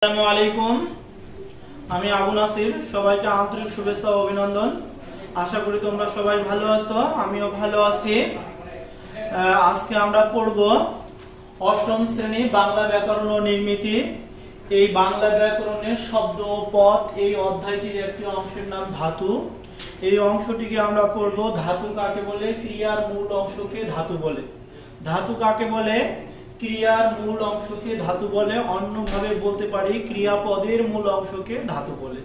আসসালামু আলাইকুম। আমি আবু নাসির। সবাইকে আন্তরিক শুভেচ্ছা ও অভিনন্দন। আশা করি তোমরা সবাই ভালো আছো, আমিও ভালো আছি। আজকে আমরা পড়ব অষ্টম শ্রেণী বাংলা ব্যাকরণ ও নির্মিতি। এই বাংলা ব্যাকরণের শব্দ ও পদ এই অধ্যায়টির একটি অংশের নাম ধাতু। এই অংশটিকে আমরা পড়ব ধাতু কাকে বলে, ক্রিয়ার মূল অংশকে ধাতু বলে। ধাতু কাকে বলে, ক্রিয়ার মূল অংশকে ধাতু বলে। অন্যভাবে বলতে পারি ক্রিয়াপদের মূল অংশকে ধাতু বলে।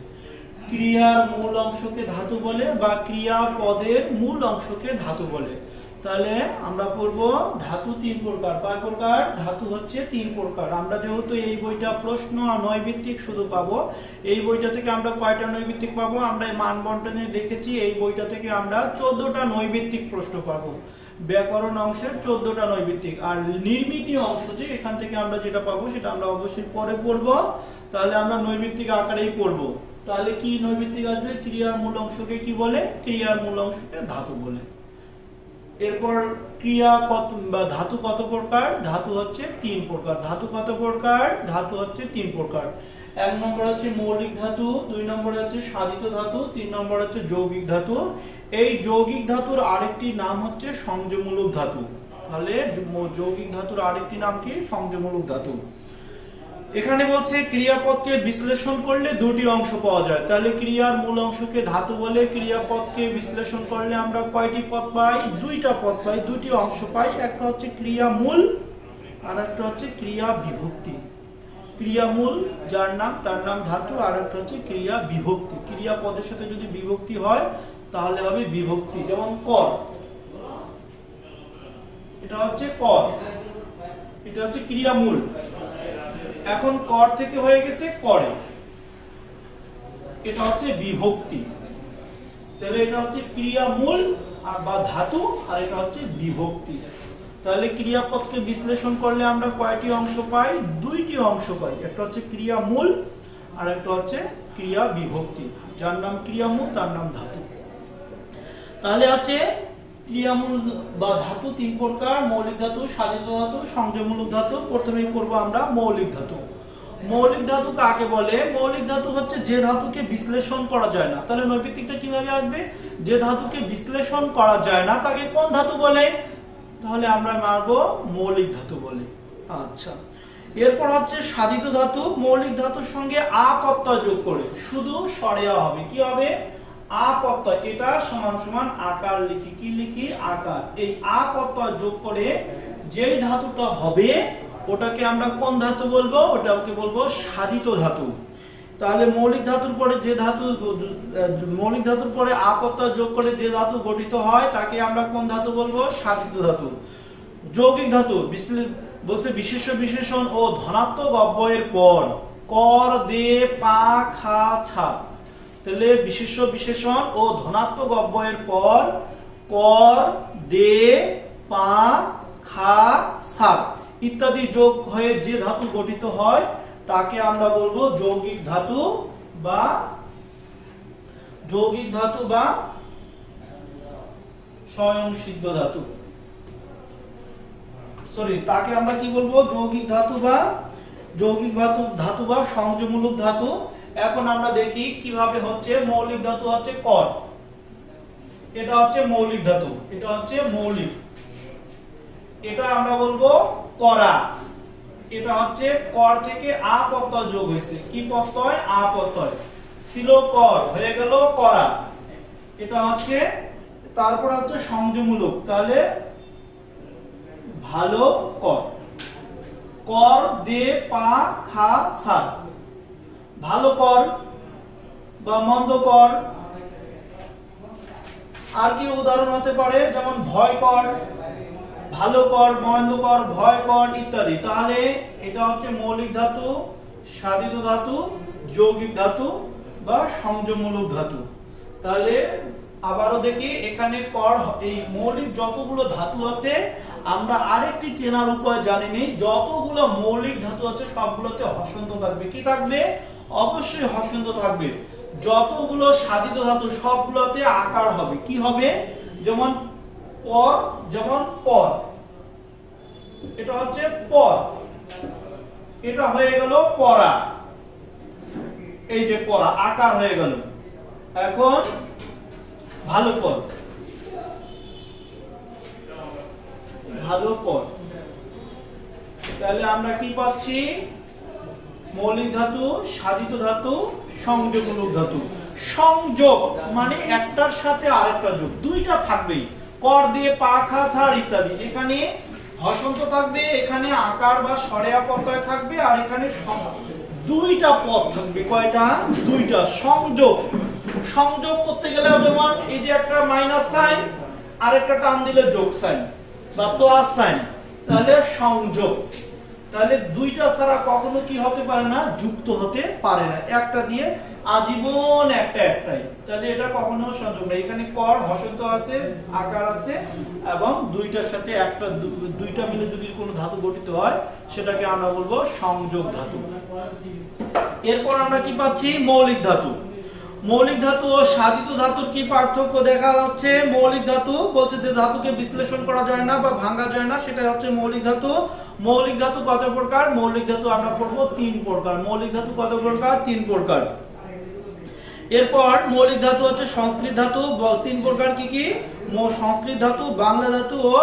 ক্রিয়ার মূল অংশকে ধাতু বলে বা ক্রিয়াপদের মূল অংশকে ধাতু বলে। তাহলে আমরা পড়ব ধাতু তিন প্রকার। কয় প্রকার? ধাতু হচ্ছে তিন প্রকার। আমরা যেহেতু এই বইটা প্রশ্ন নৈর্ভিত্তিক শুধু পাবো, এই বইটা থেকে আমরা কয়টা নৈর্ভিত্তিক পাবো? আমরা মান বন্টনে দেখেছি এই বইটা থেকে আমরা 14টা নৈর্ভিত্তিক প্রশ্ন পাবো। ব্যাকরণ অংশের 14টা নৈর্ভিত্তিক, আর নির্মিতি অংশ যে এখান থেকে আমরা যেটা পাবো সেটা আমরা অবশ্যই পরে পড়বো। তাহলে আমরা নৈর্ভিত্তিক আকারেই পড়বো। তাহলে কি নৈর্ভিত্তিক আসবে? ক্রিয়ার মূল অংশকে কি বলে? ক্রিয়ার মূল অংশকে ধাতু বলে। এরপর ক্রিয়া কত বা ধাতু কত প্রকার? ধাতু হচ্ছে তিন প্রকার। ধাতু কত প্রকার? ধাতু হচ্ছে তিন প্রকার। এক নম্বর হচ্ছে মৌলিক ধাতু, দুই নম্বর হচ্ছে সাধিত ধাতু, তিন নম্বর হচ্ছে যৌগিক ধাতু। এই যৌগিক ধাতুর আরেকটি নাম হচ্ছে সংযোগমূলক ধাতু। তাহলে যৌগিক ধাতুর আরেকটি নাম কি? সংযোগমূলক ধাতু। এখানে বলছে ক্রিয়াপদকে বিশ্লেষণ করলে দুটি অংশ পাওয়া যায়। তাহলে ক্রিয়ার মূল অংশকে ধাতু বলে। ক্রিয়াপদকে বিশ্লেষণ করলে আমরা কয়টি পদ পাই? দুইটা পদ পাই, দুটি অংশ পাই। একটা হচ্ছে ক্রিয়া মূল আর একটা হচ্ছে ক্রিয়া বিভক্তি। ক্রিয়া মূল যার নাম তার নাম ধাতু, আর একটা হচ্ছে ক্রিয়া বিভক্তি। ক্রিয়া পদের সাথে যদি বিভক্তি হয় তাহলে হবে বিভক্তি। যেমন কর, এটা হচ্ছে কর, এটা হচ্ছে ক্রিয়া মূল। এখন কর থেকে হয়ে গেছে করে, এটা হচ্ছে বিভক্তি। তাহলে এটা হচ্ছে ক্রিয়া মূল আর বা ধাতু, আর এটা হচ্ছে বিভক্তি। তাহলে ক্রিয়াপদকে বিশ্লেষণ করলে আমরা কয়টি অংশ পাই? দুইটি অংশ পাই। একটা হচ্ছে ক্রিয়া মূল আর একটা হচ্ছে ক্রিয়া বিভক্তি। যার নাম ক্রিয়া মূল তার নাম ধাতু। তাহলে হচ্ছে ক্রিয়ামূল বা ধাতু তিন প্রকার: মৌলিক ধাতু, সাধিত ধাতু, সংযোগমূলক ধাতু। প্রথমেই পড়বো আমরা মৌলিক ধাতু। মৌলিক ধাতু কাকে বলে? মৌলিক ধাতু হচ্ছে যে ধাতুকে বিশ্লেষণ করা যায় না। তাহলে নৈর্ভিত্তিকটা কিভাবে আসবে? যে ধাতুকে বিশ্লেষণ করা যায় না তাকে কোন ধাতু বলে? তাহলে আমরা মানবো মৌলিক ধাতু বলে। আচ্ছা, এরপর হচ্ছে সাধিত ধাতু। মৌলিক ধাতুর সঙ্গে আ প্রত্যয় যোগ করে শুধু সরেয়া হবে। কি হবে? আ প্রত্যয়। এটা সমান সমান আকার লিখি। কি লিখি? আকার। এই আ প্রত্যয় যোগ করে যেই ধাতুটা হবে ওটাকে আমরা কোন ধাতু বলবো? ওটাকে বলবো সাধিত ধাতু। তাহলে মৌলিক ধাতুর পরে যে ধাতু, মৌলিক ধাতুর পরে আ প্রত্যয় যোগ করে যে ধাতু গঠিত হয় তাকে আমরা কোন ধাতু বলবো? সাধিত ধাতু। যৌগিক ধাতু বলছে বিশেষ্য বিশেষণ ও ধনাত্মক অব্যয়ের পর কর, দে, পা, খা, ছাপ। তাহলে বিশেষ্য বিশেষণ ও ধনাত্মক অব্যয়ের পর কর, দে, পা, খা, ছাপ ইত্যাদি যোগ হয়ে যে ধাতু গঠিত হয় তাকে আমরা বলবো যৌগিক ধাতু বা স্বয়ংসিদ্ধ ধাতু। তাকে আমরা কি বলবো? যৌগিক ধাতু বা সংযোগমূলক ধাতু। এখন আমরা দেখি কিভাবে হচ্ছে। মৌলিক ধাতু হচ্ছে কর, এটা হচ্ছে মৌলিক ধাতু, এটা হচ্ছে মৌলিক। এটা আমরা বলবো করা। এটা হচ্ছে কর থেকে আ প্রত্যয় যোগ হয়েছে। কি প্রত্যয়? আ প্রত্যয়। ছিল কর, হয়ে গেল করা। এটা হচ্ছে, তারপর হচ্ছে সংযোগমূলক। তাহলে ভালো কর। কর, দে, পা, খা, ছাপ। ভালো কর বা মন্দ কর। আর কি উদাহরণ হতে পারে? যেমন ভয় কর, ভালো কর, মন্দ কর, ভয় কর ইত্যাদি। তাহলে এটা হচ্ছে মৌলিক ধাতু, সাধিত ধাতু, যৌগিক ধাতু বা সংযোগমূলক ধাতু। তাহলে আবারও দেখি এখানে কর, এই মৌলিক যতগুলো ধাতু আছে আমরা আরেকটি চেনার উপায় জানি নেই। যতগুলো মৌলিক ধাতু আছে সবগুলোতে হর্ষন্ত থাকবে। কি থাকবে? অবশ্যই হর্ষন্ত থাকবে। যতগুলো সাধিত ধাতু সবগুলোতে আকার হবে। কি হবে? যেমন পর, যেমন পর, এটা হচ্ছে পর, এটা হয়ে গেল পড়া। এই যে পড়া আকার হয়ে গেল। এখন ভালো পদ, ভালো পদ, তাহলে আমরা কি পাচ্ছি? মৌলিক ধাতু, সাধিত ধাতু, সংযোগমূলক ধাতু। সংযোগ মানে একটার সাথে আরেকটা যোগ, দুইটা থাকবেই, কর দিয়ে পা খা ছাড় ইত্যাদি। এখানে হসন্ত থাকবে, এখানে আকার বা সরেয়া প্রত্যয় থাকবে, আর এখানে দুইটা পদ থাকবে। কয়টা? দুইটা। সংযোগ, সংযোগ করতে গেলে যেমন এই যে একটা মাইনাস সাইন আর একটা টান দিলে যোগ সাইন বা প্লাস সাইন, তাহলে সংযোগ। তাহলে দুইটা ছাড়া কখনো কি হতে পারে না? যুক্ত হতে পারে না। একটা দিয়ে আজীবন একটাই, তাহলে এটা কখনো সংযোগ না। এখানে কর হসন্ত আছে, আকার আছে, এবং দুইটার সাথে একটা, দুইটা মিলে যদি কোনো ধাতু গঠিত হয় সেটাকে আমরা বলবো সংযোগ ধাতু। এরপর আমরা কি পাচ্ছি? মৌলিক ধাতু। মৌলিক ধাতু ও সাধিত ধাতুর কি পার্থক্য দেখা যাচ্ছে? মৌলিক ধাতু বলছে যে ধাতুকে বিশ্লেষণ করা যায় না বা ভাঙা যায় না, সেটা হচ্ছে মৌলিক ধাতু। মৌলিক ধাতু কত প্রকার? মৌলিক ধাতু আমরা পড়বো 3 প্রকার। মৌলিক ধাতু কত প্রকার? 3 প্রকার। এরপর মৌলিক ধাতু হচ্ছে সংস্কৃত ধাতু। 3 প্রকার কি কি? সংস্কৃত ধাতু, বাংলা ধাতু ও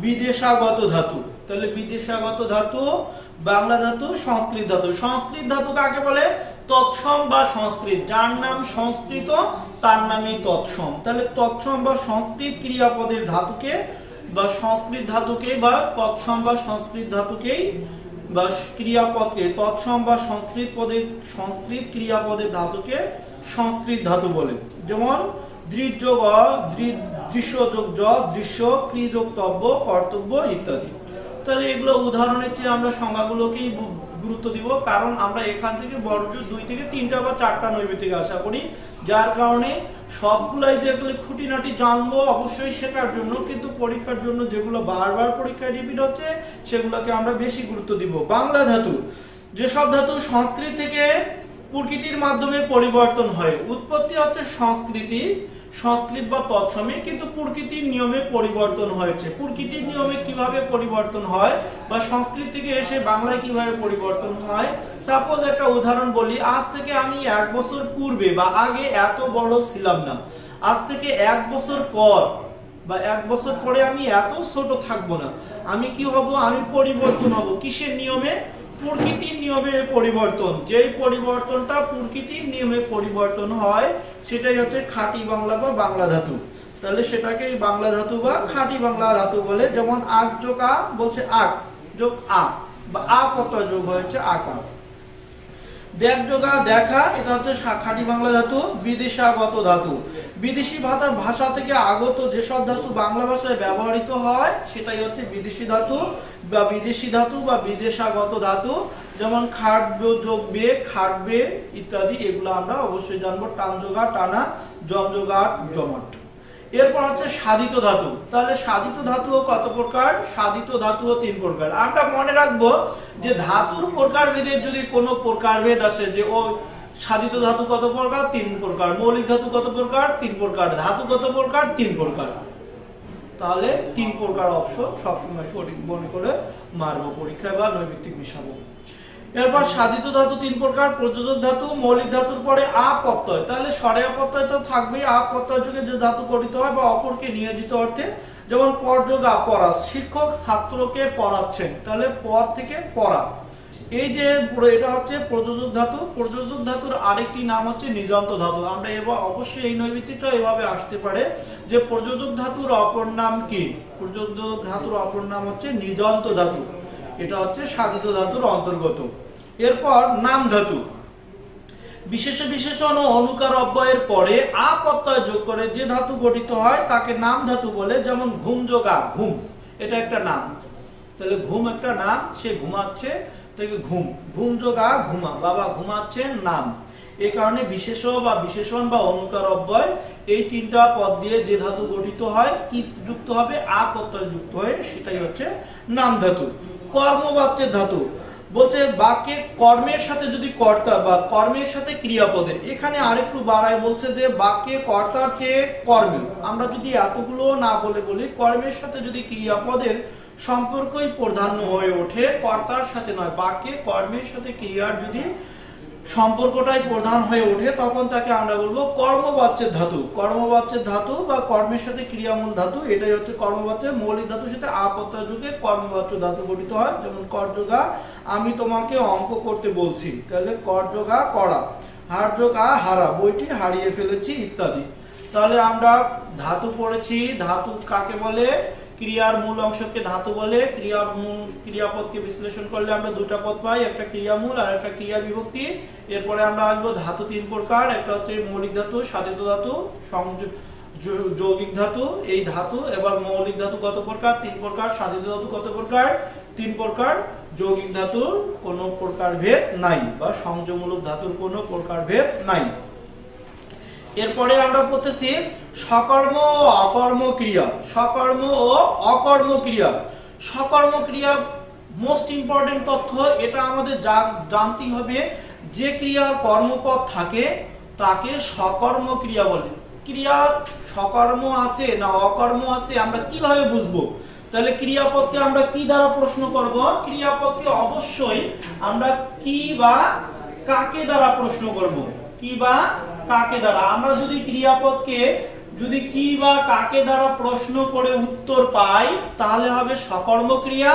বিদেশাগত ধাতু। তাহলে বিদেশাগত ধাতু, বাংলা ধাতু, সংস্কৃত ধাতু। সংস্কৃত ধাতু কাকে বলে? তৎসম বা সংস্কৃত, যার নাম সংস্কৃত তার নামই তৎসম। তাহলে তৎসম বা সংস্কৃত ক্রিয়াপদের ধাতুকে বা সংস্কৃত ধাতুকে বা তৎসম বা সংস্কৃত ধাতুকেই বা ক্রিয়াপদকে তৎসম বা সংস্কৃত পদের সংস্কৃত ক্রিয়াপদের ধাতুকে সংস্কৃত ধাতু বলে। যেমন দৃঢ় যোগ দৃশ্য যোগ জ, দৃশ্য, ক্রি যোগ তব্য, কর্তব্য ইত্যাদি। তাহলে এগুলো উদাহরণের চেয়ে আমরা সংজ্ঞাগুলোকেই গুরুত্ব দিব, কারণ আমরা এখান থেকে বড়জোর 2 থেকে 3টা বা 4টা নৈবেতিক আশা করি, যার কারণে সবগুলাই যেগুলো খুঁটিনাটি জানবো অবশ্যই শেখার জন্য, কিন্তু পরীক্ষার জন্য যেগুলো বারবার পরীক্ষায় রিপিট হচ্ছে সেগুলোকে আমরা বেশি গুরুত্ব দিব। বাংলা ধাতু, যেসব ধাতু সংস্কৃত থেকে প্রকৃতির মাধ্যমে পরিবর্তন হয়। উৎপত্তি হচ্ছে সংস্কৃত বা তৎসমে, কিন্তু প্রকৃতির নিয়মে পরিবর্তন হয়েছে। প্রকৃতির নিয়মে কিভাবে পরিবর্তন হয় বা সংস্কৃত থেকে এসে বাংলায় কিভাবে পরিবর্তন হয়? সাপোজ একটা উদাহরণ বলি, আজ থেকে আমি 1 বছর পূর্বে বা আগে এত বড় ছিলাম না, আজ থেকে 1 বছর পর বা 1 বছর পরে আমি এত ছোট থাকবো না, আমি কি হব? আমি পরিবর্তন হব। কিসের নিয়মে? প্রকৃতির নিয়মে পরিবর্তন। যেই পরিবর্তনটা প্রকৃতির নিয়মে পরিবর্তন হয় সেটাই হচ্ছে খাঁটি বাংলা বা বাংলা ধাতু। তাহলে সেটাকে বাংলা ধাতু বা খাঁটি বাংলা ধাতু বলে। যেমন আক যোগ আ বলছে আক যোগ আ, বা আ প্রত্যয় যোগ হয়েছে আকা। দেখ যোগা দেখা, এটা হচ্ছে খাঁটি বাংলা ধাতু। বিদেশাগত ধাতু, বিদেশি ভাষা থেকে আগত যেসব ধাতু বাংলা ভাষায় ব্যবহৃত হয় সেটাই হচ্ছে বিদেশি ধাতু বা বিদেশি ধাতু বা বিদেশাগত ধাতু। যেমন খাটবে যোগ বে, খাটবে ইত্যাদি, এগুলো আমরা অবশ্যই জানবো। টান যোগা টানা, জম যোগা জমাট। এরপর হচ্ছে সাধিত ধাতু। তাহলে সাধিত ধাতুও কত প্রকার? সাধিত ধাতুও 3 প্রকার। আমরা মনে রাখবো যে ধাতুর প্রকারভেদে যদি কোনো প্রকারভেদ আসে, যে ও সাধিত ধাতু কত প্রকার? 3 প্রকার। মৌলিক ধাতু কত প্রকার? 3 প্রকার। ধাতু কত প্রকার? 3 প্রকার। তাহলে 3 প্রকার অপশন সবসময় সঠিক মনে করে মারবো পরীক্ষায় বা নৈমিত্তিক মিশাবো। এরপর সাধিত ধাতু 3 প্রকার। প্রযোজক ধাতু, মৌলিক ধাতুর পরে আ প্রত্যয়, তাহলে সরেয়া প্রত্যয় তো থাকবেই। আ প্রত্যয় যুগে যে ধাতু গঠিত হয় বা অপরকে নিয়োজিত অর্থে, যেমন পর যোগ আ, পড়া, শিক্ষক ছাত্রকে পড়াচ্ছেন, তাহলে পর থেকে পড়া। এই যে এটা হচ্ছে প্রযোজক ধাতু। প্রযোজক ধাতুর আরেকটি নাম হচ্ছে নিযন্ত ধাতু। আমরা এবার অবশ্যই এই নৈমিত্তিকটা এভাবে আসতে পারে যে প্রযোজক ধাতুর অপর নাম কি? প্রযোজক ধাতুর অপর নাম হচ্ছে নিযন্ত ধাতু। এটা হচ্ছে সাধিত ধাতুর অন্তর্গত। এরপর নাম ধাতু, বিশেষ বিশেষণ ও অনুকার অব্যয়ের পরে আ প্রত্যয় যোগ করে যে ধাতু গঠিত হয় তাকে নাম ধাতু বলে। যেমন ঘুম যোগা, ঘুম, এটা একটা নাম। তাহলে ঘুম একটা নাম, সে ঘুমাচ্ছে, থেকে ঘুম, ঘুম যোগা ঘুমা, বাবা ঘুমাচ্ছেন, নাম। এই কারণে বিশেষ বা বিশেষণ বা অনুকার অব্যয় এই 3টা পদ দিয়ে যে ধাতু গঠিত হয় কি যুক্ত হবে? আ প্রত্যয় যুক্ত হয়ে, সেটাই হচ্ছে নাম ধাতু। কর্মবাচ্যের ধাতু বলছে বাক্যে কর্মের সাথে যদি কর্তা বা কর্মের সাথে ক্রিয়াপদের, এখানে আরেকটু বাড়ায় বলছে যে বাক্যে কর্তার চেয়ে কর্মে, আমরা যদি এতগুলো না বলি কর্মের সাথে যদি ক্রিয়াপদের সম্পর্কই প্রাধান্য হয়ে ওঠে, কর্তার সাথে নয়, বাক্যে কর্মের সাথে ক্রিয়ার যদি সম্পর্কটাই প্রধান হয়ে ওঠে তখন তাকে আমরা বলবো কর্মবাচ্যের ধাতু। কর্মবাচ্যের ধাতু বা কর্মের সাথে ক্রিয়ামূল ধাতু, এটাই হচ্ছে কর্মবাচ্য। মৌলিক ধাতুর সাথে আপত্যয় যুগে কর্মবাচ্য ধাতু গঠিত হয়। যেমন করযোগা, আমি তোমাকে অঙ্ক করতে বলছি, তাহলে করযোগা করা, হারযোগা হারা, বইটি হারিয়ে ফেলেছি ইত্যাদি। তাহলে আমরা ধাতু পড়েছি। ধাতু কাকে বলে? ক্রিয়ার মূল অংশকে ধাতু বলে। ক্রিয়াপদকে বিশ্লেষণ করলে আমরা দুটা পদ পাই, একটা ক্রিয়ামূল আর একটা ক্রিয়া বিভক্তি। এরপরে আমরা আসবো ধাতু তিন প্রকার, একটা হচ্ছে মৌলিক ধাতু, সাধিত ধাতু, যৌগিক ধাতু। এই ধাতু এবার মৌলিক ধাতু কত প্রকার? তিন প্রকার। সাধিত ধাতু কত প্রকার? তিন প্রকার। যৌগিক ধাতুর কোনো প্রকার ভেদ নাই বা সংযোগমূলক ধাতুর কোনো প্রকার ভেদ নাই। এরপরে আমরা পড়তেছি সকর্ম ও অকর্ম ক্রিয়া। সকর্ম ও অকর্ম ক্রিয়া। সকর্ম ক্রিয়া মোস্ট ইম্পর্টেন্ট তথ্য, এটা আমাদের জানতেই হবে। যে ক্রিয়ার কর্মপদ থাকে তাকে সকর্ম ক্রিয়া বলে। ক্রিয়ার সকর্ম আছে না অকর্ম আছে আমরা কিভাবে বুঝবো? তাহলে ক্রিয়াপদকে আমরা কি দ্বারা প্রশ্ন করব? ক্রিয়াপদকে অবশ্যই আমরা কি বা কাকে দ্বারা প্রশ্ন করব। কি বা কাকে দ্বারা। আমরা যদি ক্রিয়াপদকে যদি কি বা কাকে দ্বারা প্রশ্ন করে উত্তর পাই তাহলে হবে সকর্ম ক্রিয়া।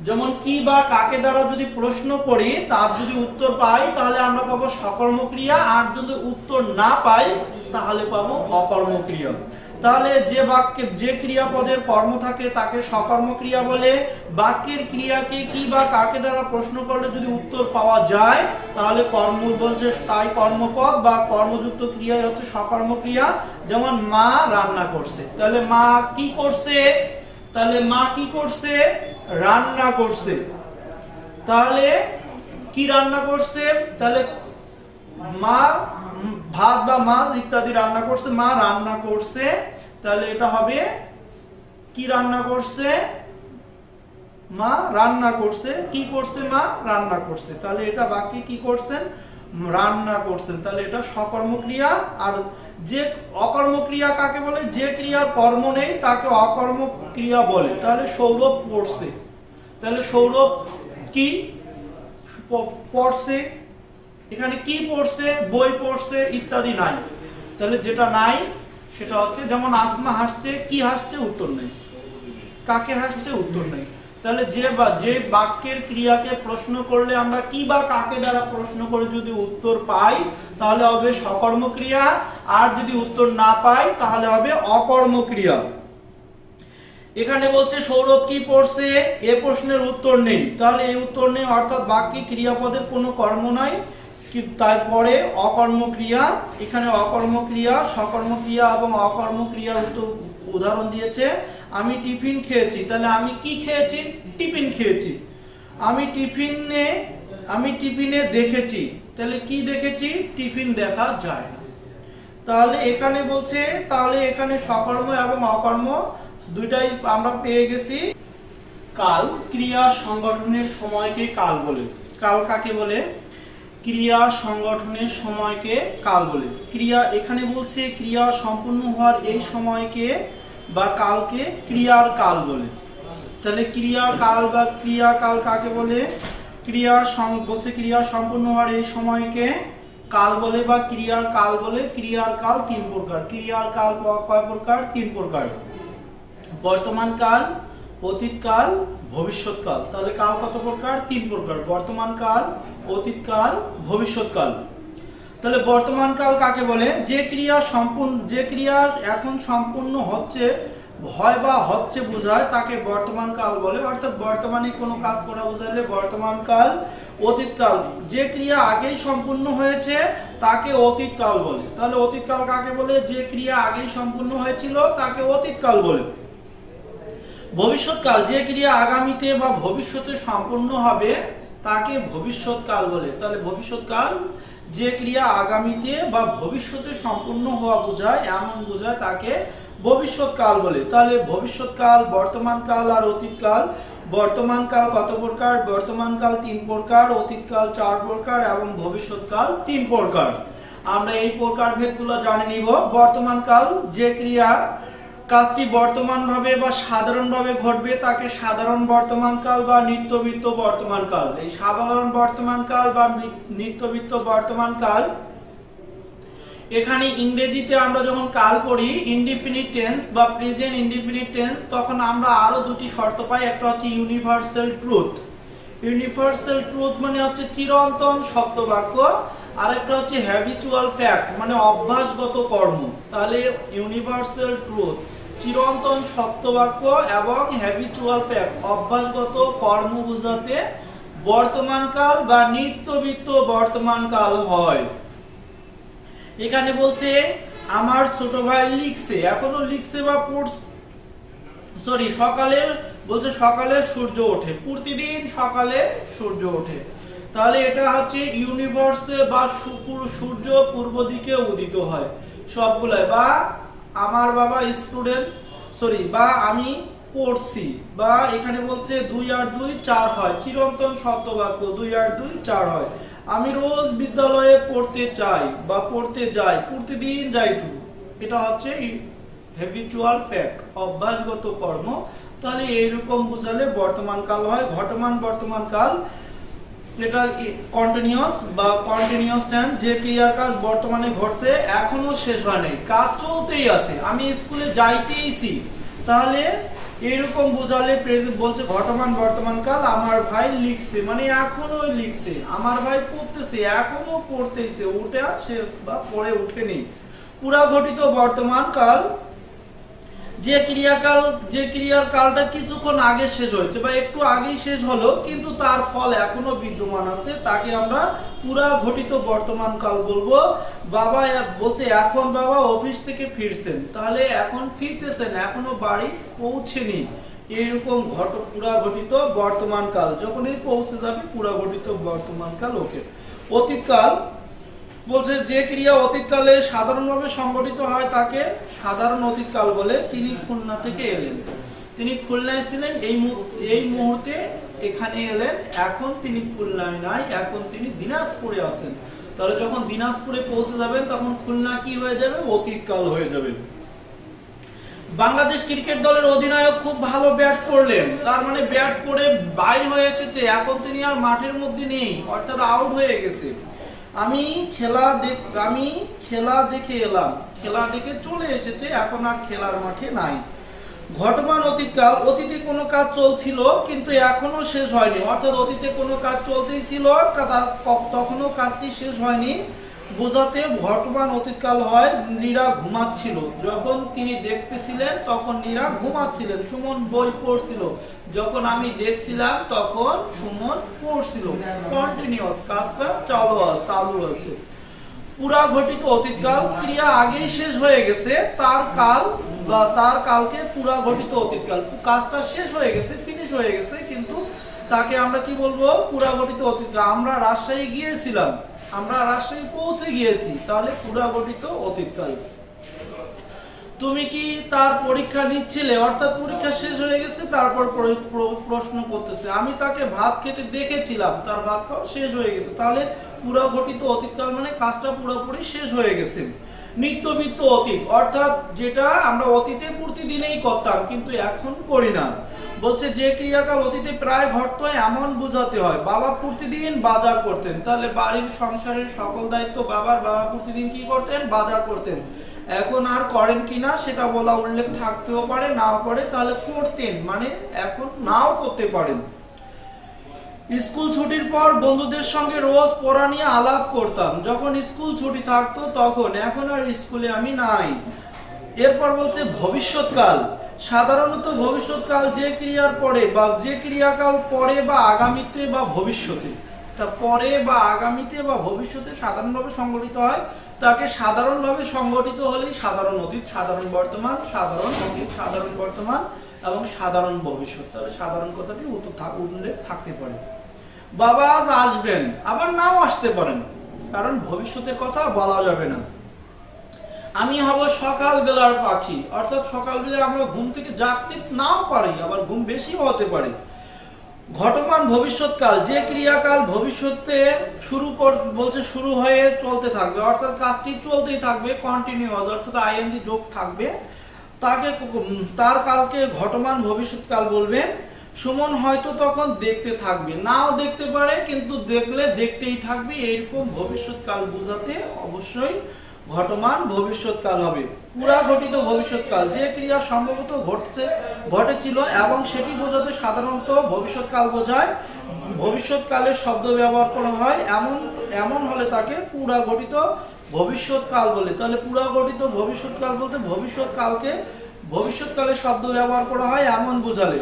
যেমন কি বা কাকে দ্বারা যদি প্রশ্ন করি তার যদি উত্তর পাই তাহলে আমরা পাবো সকর্ম ক্রিয়া, আর যদি উত্তর না পাই তাহলে পাবো অকর্ম ক্রিয়া। তাহলে যে বাক্যে যে ক্রিয়াপদের কর্ম থাকে তাকে সকর্ম ক্রিয়া বলে। বাক্যের ক্রিয়াকে কি বা কাকে দ্বারা প্রশ্ন করলে যদি উত্তর পাওয়া যায় তাহলে কর্ম বলছে তাই কর্মপদ বা কর্মযুক্ত ক্রিয়াই হচ্ছে সকর্ম ক্রিয়া। যেমন মা রান্না করছে, তাহলে মা কি করছে? তাহলে মা কি করছে? রান্না করছে। তাহলে কি রান্না করছে? তাহলে মা ভাত বা মাছ ইত্যাদি রান্না করছে, মা রান্না করছে। তাহলে এটা হবে কি রান্না করছে? মা রান্না করছে। কি করছে? মা রান্না করছে। তাহলে এটা বাক্যে কি করছেন? রান্না করছেন। তাহলে এটা সকর্ম ক্রিয়া। আর যে অকর্ম ক্রিয়া কাকে বলে? যে ক্রিয়ার কর্ম নেই তাকে অকর্ম ক্রিয়া বলে। তাহলে সৌরভ পড়ছে, তাহলে সৌরভ কি পড়ছে? এখানে কি পড়ছে? বই পড়ছে ইত্যাদি নাই। তাহলে যেটা নাই সেটা হচ্ছে, যেমন আসমা হাসছে, কি হাসছে? উত্তর নেই। কাকে হাসছে? উত্তর নেই। তাহলে যে বাক্যের ক্রিয়াকে প্রশ্ন করলে আমরা কি বা কাকে দ্বারা প্রশ্ন করে যদি উত্তর পাই তাহলে হবে সকর্ম ক্রিয়া, আর যদি উত্তর না পাই তাহলে হবে অকর্ম ক্রিয়া। এখানে বলছে সৌরভ কি পড়ছে, এ প্রশ্নের উত্তর নেই। তাহলে এই উত্তর নেই অর্থাৎ বাক্যে ক্রিয়াপদের কোনো কর্ম নাই, তারপরে অকর্ম ক্রিয়া। এখানে অকর্ম ক্রিয়া, সকর্ম ক্রিয়া এবং অকর্ম ক্রিয়ার উদাহরণ দিয়েছে। আমি টিফিন খেয়েছি, তাহলে আমি কি খেয়েছি? টিফিন খেয়েছি। আমি টিফিনে দেখেছি, তাহলে কি দেখেছি? টিফিন দেখা যায় না। তাহলে এখানে বলছে, তাহলে এখানে সকর্ম এবং অকর্ম দুইটাই আমরা পেয়ে গেছি। কাল, ক্রিয়া সংগঠনের সময়কে কাল বলে। কাল কাকে বলে? ক্রিয়া সংগঠনের সময়কে কাল বলে। ক্রিয়া এখানে বলছে ক্রিয়া সম্পূর্ণ হওয়ার এই সময়কে বা কালকে ক্রিয়ার কাল বলে। তাহলে ক্রিয়া কাল বা ক্রিয়া কাল কাকে বলে? বলছে ক্রিয়া সম্পূর্ণ হওয়ার এই সময়কে কাল বলে বা ক্রিয়ার কাল বলে। ক্রিয়ার কাল তিন প্রকার। ক্রিয়ার কাল কয় প্রকার? তিন প্রকার। বর্তমান কাল, অতীত কাল, ভবিষ্যৎ কাল। তাহলে কাল কত প্রকার? তিন প্রকার। বর্তমান কাল, অতীত কাল, ভবিষ্যৎ কাল। তাহলে বর্তমান কাল কাকে বলে? যে ক্রিয়া এখন সম্পূর্ণ হচ্ছে বা হচ্ছে বোঝায় তাকে বর্তমান কাল বলে, অর্থাৎ বর্তমানে কোনো কাজ করা বোঝালে বর্তমান কাল। অতীত কাল, যে ক্রিয়া আগেই সম্পূর্ণ হয়েছে তাকে অতীত কাল বলে। তাহলে অতীত কাল কাকে বলে? যে ক্রিয়া আগেই সম্পূর্ণ হয়েছিল তাকে অতীত কাল বলে। ভবিষ্যৎকাল, যে ক্রিয়া আগামীতে বা ভবিষ্যতে সম্পূর্ণ হবে তাকে ভবিষ্যৎকাল বলে। তাহলে ভবিষ্যৎকাল যে ক্রিয়া আগামীতে বা ভবিষ্যতে সম্পূর্ণ হওয়া বোঝায়, এমন বোঝায় তাকে ভবিষ্যৎকাল বলে। তাহলে ভবিষ্যৎকাল, বর্তমানকাল আর অতীতকাল। বর্তমানকাল কত প্রকার? বর্তমানকাল তিন প্রকার, অতীতকাল চার প্রকার এবং ভবিষ্যৎকাল তিন প্রকার। আমরা এই প্রকার ভেদগুলো জানে নিব। বর্তমানকাল, যে ক্রিয়া কাজটি বর্তমানভাবে বা সাধারণভাবে ঘটবে তাকে সাধারণ বর্তমানকাল বা নিত্যবৃত্ত বর্তমানকাল। এই সাধারণ বর্তমানকাল বা নিত্যবৃত্ত বর্তমানকাল, এখানে ইংরেজিতে আমরা যখন কাল পড়ি ইনডিফিনিট টেন্স বা প্রেজেন্ট ইনডিফিনিট টেন্স, তখন আমরা আরো দুটি শর্ত পাই। একটা হচ্ছে ইউনিভার্সাল ট্রুথ। ইউনিভার্সাল ট্রুথ মানে হচ্ছে চিরন্তন সত্য বাক্য, আর একটা হচ্ছে হ্যাবিচুয়াল ফ্যাক্ট মানে অভ্যাসগত কর্ম। তাহলে ইউনিভার্সাল ট্রুথ চিরন্তন সত্য বাক্য এবং হ্যাবিচুয়াল ফ্যাক্ট অভ্যাসগত কর্ম বোঝাতে বর্তমানকাল বা নিত্যবৃত্ত বর্তমানকাল হয়। এখানে বলছে আমার ছোট ভাই লিখছে, এখনো লিখছে বা সকালের বলছে সকালে সূর্য ওঠে, প্রতিদিন সকালে সূর্য ওঠে। তাহলে এটা হচ্ছে ইউনিভার্সে বা সূর্য পূর্ব দিকে উদিত হয় সবগুলাই। বা আমার বাবা স্টুডেন্ট বা আমি পড়ছি, বা এখানে বলছে 2 আর 2 4 হয়, চিরন্তন সত্য বাক্য 2 আর 2 4 হয়। আমি রোজ বিদ্যালয়ে পড়তে চাই বা পড়তে যাই, প্রতিদিন যাই তো, এটা হচ্ছে হ্যাবিচুয়াল ফ্যাক্ট অভ্যাসগত কর্ম। তাহলে এইরকম বোঝালে বর্তমানকাল হয়। ঘটমান বর্তমানকাল এটা কন্টিনিউয়াস বা কন্টিনিউয়াস টেন্স, যে ক্রিয়ার কাজ বর্তমানে ঘটছে এখনো শেষ হয় নাই, কাজ চলতেই আছে, আমি স্কুলে যাইতেইছি। তাহলে এইরকম বোঝালে বলছে ঘটমান বর্তমানকাল আমার ভাই লিখছে মানে এখনো লিখছে, আমার ভাই পড়তেছে এখনো পড়তেছে, উঠে সে বা পড়ে উঠেনি। পুরা ঘটিত বর্তমানকাল যে ক্রিয়ার কালটা কিছুক্ষণ আগে শেষ হয়েছে বা একটু আগেই শেষ হলো কিন্তু তার ফল এখনো বিদ্যমান আছে, তাকে আমরা পুরা ঘটিত বর্তমান কাল বলবো। বাবা বলছে এখন বাবা অফিস থেকে ফিরছেন, তাহলে এখন ফিরতেছেন, এখনো বাড়ি পৌঁছেনি। এইরকম পুরা ঘটিত বর্তমান কাল, যখনই পৌঁছে যাবে পুরা ঘটিত বর্তমান কাল। ওকে। অতীতকাল বলছে যে ক্রিয়া অতীতকালে সাধারণভাবে সংঘটিত হয় তাকে সাধারণ অতীতকাল বলে। তিনি খুলনা থেকে এলেন, তিনি খুলনায় ছিলেন, এই মুহূর্তে এখানে এলেন, এখন তিনি খুলনায় নাই, এখন তিনি দিনাজপুরে আছেন। তাহলে যখন দিনাজপুরে পৌঁছে যাবেন তখন খুলনা কি হয়ে যাবে? অতীতকাল হয়ে যাবে। বাংলাদেশ ক্রিকেট দলের অধিনায়ক খুব ভালো ব্যাট করলেন, তার মানে ব্যাট করে বাইর হয়ে এসেছে, এখন তিনি আর মাঠের মধ্যে নেই, অর্থাৎ আউট হয়ে গেছে। আমি খেলা দেখে এলাম, খেলা দেখে চলে এসেছে, এখন আর খেলার মাঠে নাই। ঘটমান অতীতকাল, অতীতে কোনো কাজ চলছিল কিন্তু এখনো শেষ হয়নি, অর্থাৎ অতীতে কোনো কাজ চলতেই ছিল, তখনও কাজটি শেষ হয়নি, বোঝাতে ঘটমান অতীতকাল হয়। নীরা ঘুমাচ্ছিল, যখন তিনি দেখতেছিলেন তখন নীরা ঘুমাচ্ছিলেন। সুমন বই পড়ছিল, যখন আমি দেখছিলাম তখন সুমন পড়ছিল। কন্টিনিউয়াস, কাজটা চালু আছে। পুরা ঘটিত অতীতকাল, ক্রিয়া আগেই শেষ হয়ে গেছে, তার কালকে পুরা ঘটিত অতীতকাল, কাজটা শেষ হয়ে গেছে, ফিনিশ হয়ে গেছে, কিন্তু তাকে আমরা কি বলবো? পুরা ঘটিত অতীতকাল। আমরা রাজশাহী গিয়েছিলাম, আমরা রাজশাহী পৌঁছে গিয়েছি, তাহলে পুরা ঘটিত অতীতকাল। তুমি কি তার পরীক্ষা নিচ্ছিলে, অর্থাৎ পরীক্ষা শেষ হয়ে গেছে, তারপর প্রশ্ন করতেছে। আমি তাকে ভাত খেতে দেখেছিলাম, তার ভাত খাওয়া শেষ হয়ে গেছে, তাহলে পুরা ঘটিত অতীতকাল মানে কাজটা পুরোপুরি শেষ হয়ে গেছে। নিত্যবৃত্ত অতীত, অর্থাৎ যেটা আমরা অতীতে প্রতিদিনই করতাম কিন্তু এখন করি না। বলছে যে ক্রিয়াকাল অতীতে প্রায় ঘটতো এমন বোঝাতে হয়। বাবা প্রতিদিন বাজার করতেন, তাহলে বাড়ির সংসারের সকল দায়িত্ব বাবা প্রতিদিন কি করতেন? বাজার করতেন। এখন আর করেন কিনা সেটা বলা উল্লেখ থাকতেও পারে, নাও পারে, তাহলে করতেন মানে এখন নাও করতে পারেন। স্কুল ছুটির পর বন্ধুদের সঙ্গে রোজ পড়া নিয়ে আলাপ করতাম, যখন স্কুল ছুটি থাকতো তখন, এখন আর স্কুলে আমি নাই। এরপর বলছে ভবিষ্যৎকাল, সাধারণত ভবিষ্যৎকাল যে ক্রিয়ার পরে বা যে ক্রিয়াকাল পরে বা আগামীতে বা ভবিষ্যতে, তা পরে বা আগামীতে বা ভবিষ্যতে সাধারণভাবে সংগঠিত হয়, তাকে সাধারণভাবে সংগঠিত হলেই সাধারণ অতীত, সাধারণ বর্তমান, সাধারণ অতীত, সাধারণ বর্তমান এবং সাধারণ ভবিষ্যৎ। তবে সাধারণ কথাটি উল্লেখ থাকতে পারে। বাবা আজ আসবেন, আবার নাও আসতে পারেন, কারণ ভবিষ্যতের কথা বলা যাবে না। আমি হব সকাল বেলার পাখি, অর্থাৎ সকালবেলা আমরা ঘুম থেকে জাগতে নাও পারি, আবার ঘুম বেশি হতে পারে। ঘটমান ভবিষ্যৎকাল, যে ক্রিয়াকাল ভবিষ্যতে শুরু হয়ে চলতে থাকবে, অর্থাৎ কাজটি চলতেই থাকবে, কন্টিনিউয়াস, অর্থাৎ আইএনজি যোগ থাকবে। তাকে তার কালকে ঘটমান ভবিষ্যৎকাল বলবে। সুমন হয়তো তখন দেখতে থাকবে, নাও দেখতে পারে, কিন্তু দেখলে দেখতেই থাকবে, এইরকম ভবিষ্যৎকাল বোঝাতে অবশ্যই ঘটমান ভবিষ্যৎকাল হবে। পুরা ঘটিত ভবিষ্যৎকাল, যে ক্রিয়া সম্ভবত ঘটেছিল এবং সেটি বোঝাতে সাধারণত ভবিষ্যৎকাল বোঝায়, ভবিষ্যৎকালের শব্দ ব্যবহার করা হয়, এমন হলে তাকে পুরা ঘটিত ভবিষ্যৎকাল বলে। তাহলে পুরা ঘটিত ভবিষ্যৎকাল বলতে ভবিষ্যৎকালের শব্দ ব্যবহার করা হয় এমন বোঝালে।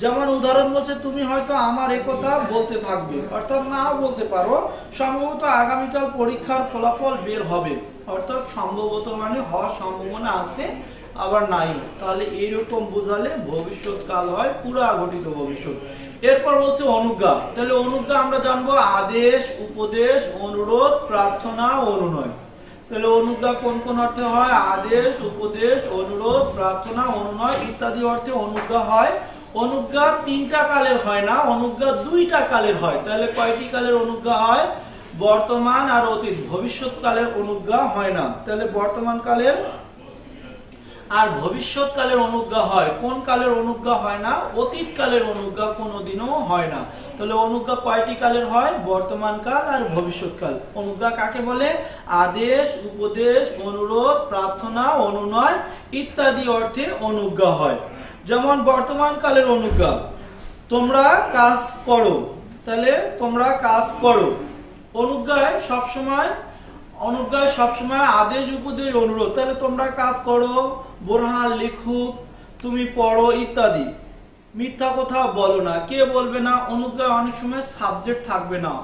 যেমন উদাহরণ বলছে, তুমি হয়তো আমার একথা বলতে থাকবে, অর্থাৎ নাও বলতে পারো, সম্ভবত আগামীকাল পরীক্ষার ফলাফল বের হবে, অর্থাৎ সম্ভবত মানে হওয়ার সম্ভাবনা আছে আবার নাই, তাহলে এইরকম বোঝালে ভবিষ্যৎকাল হয় পুরা ঘটিত ভবিষ্যৎ। এরপর বলছে অনুজ্ঞা। তাহলে অনুজ্ঞা আমরা জানবো আদেশ, উপদেশ, অনুরোধ, প্রার্থনা, অনুনয়। তাহলে অনুজ্ঞা কোন কোন অর্থে হয়? আদেশ, উপদেশ, অনুরোধ, প্রার্থনা, অনুনয় ইত্যাদি অর্থে অনুজ্ঞা হয়। অনুজ্ঞা তিনটা কালের হয় না, অনুজ্ঞা দুইটা কালের হয়। তাহলে কয়টি কালের অনুজ্ঞা হয়? বর্তমান আর অতীত, ভবিষ্যৎ কালের অনুজ্ঞা হয় না। তাহলে বর্তমান কালের আর ভবিষ্যৎ কালের অনুজ্ঞা হয়। কোন কালের অনুজ্ঞা হয় না? অতীত কালের অনুজ্ঞা কোনোদিনও হয় না। তাহলে অনুজ্ঞা কয়টি কালের হয়? বর্তমান কাল আর ভবিষ্যৎ কাল। অনুজ্ঞা কাকে বলে? আদেশ, উপদেশ, অনুরোধ, প্রার্থনা, অনুনয় ইত্যাদি অর্থে অনুজ্ঞা হয়। যেমন বর্তমান কালের অনুজ্ঞা, তোমরা কাজ করো, তাহলে তোমরা কাজ করো। অনুজ্ঞায় সবসময় আদেশ, উপদেশ, অনুরোধ। তাহলে তোমরা কাজ করো, বোরহান লিখুক, তুমি পড়ো ইত্যাদি। মিথ্যা কথা বলো না। কে বলবে না? অনুজ্ঞায় অনেক সময় সাবজেক্ট থাকবে না,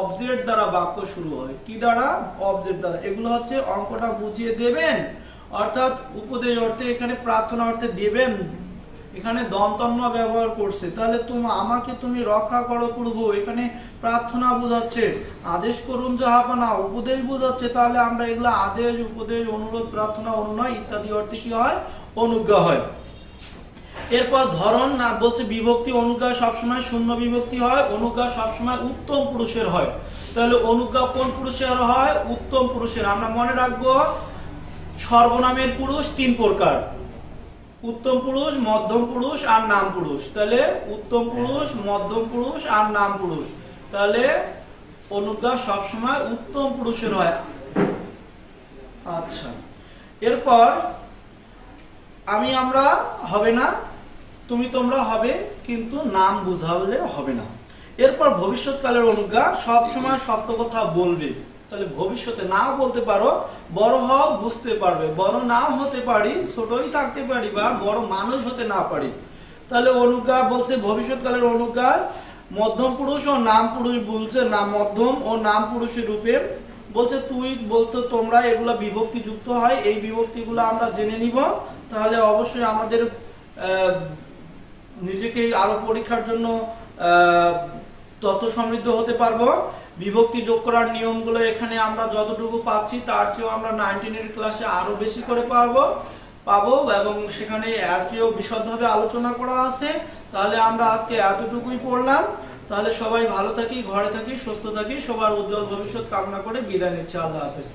অবজেক্ট দ্বারা বাক্য শুরু হয়। কি দ্বারা? অবজেক্ট দ্বারা। এগুলো হচ্ছে অঙ্কটা বুঝিয়ে দেবেন, অর্থাৎ উপদেশ অর্থে এখানে প্রার্থনা অর্থে দেবেন, এখানে দন্তন্য ব্যবহার করছে। তাহলে আমাকে তুমি রক্ষা করো প্রভু, এখানে প্রার্থনা বোঝাচ্ছে। আদেশ করুন জাহাপানা, উপদেশ বোঝাচ্ছে। তাহলে আমরা এগুলো আদেশ, উপদেশ, অনুরোধ, প্রার্থনা, অনুনয় ইত্যাদি অর্থে কি হয়? অনুজ্ঞা হয়। এরপর ধরন না বলছে বিভক্তি। অনুজ্ঞা সবসময় শূন্য বিভক্তি হয়, অনুজ্ঞা সবসময় উত্তম পুরুষের হয়। তাহলে অনুজ্ঞা কোন পুরুষের হয়? উত্তম পুরুষের। আমরা মনে রাখবো সর্বনামের পুরুষ তিন প্রকার: উত্তম পুরুষ, মধ্যম পুরুষ আর নাম পুরুষ। তাহলে উত্তম পুরুষ, মধ্যম পুরুষ আর নাম পুরুষ। তাহলে অনুজ্ঞা সবসময় উত্তম পুরুষের হয়। আচ্ছা, এরপর আমরা হবে না, তুমি তোমরা হবে, কিন্তু নাম বুঝালে হবে না। এরপর ভবিষ্যৎকালের অনুজ্ঞা, সবসময় সত্য কথা বলবে। তাহলে ভবিষ্যতে নাও বলতে পারো, বড় হও বুঝতে পারবে, বড় নাও হতে পারি, ছোটই থাকতে পারি বা বড় মানুষ হতে না পারি। তাহলে অনুজ্ঞা বলছে ভবিষ্যৎকালের অনুজ্ঞা মধ্যম পুরুষ ও নাম পুরুষ বলছে, না মধ্যম ও নাম পুরুষের রূপে বলছে। তুই বলতো তোমরা, এগুলা বিভক্তি যুক্ত হয়। এই বিভক্তিগুলো আমরা জেনে নিব, তাহলে অবশ্যই আমাদের নিজেকে আরো পরীক্ষার জন্য তত সমৃদ্ধ হতে পারবো। বিভক্তি যোগ করার নিয়মগুলো এখানে আমরা যতটুকু পাচ্ছি তার চেয়েও আমরা 19 এর ক্লাসে আরো বেশি করে পাবো এবং সেখানে এর চেয়েও বিশদভাবে আলোচনা করা আছে। তাহলে আমরা আজকে এতটুকুই পড়লাম। তাহলে সবাই ভালো থাকি, ঘরে থাকি, সুস্থ থাকি, সবার উজ্জ্বল ভবিষ্যৎ কামনা করে বিদায় নিচ্ছি। আল্লাহ হাফেজ।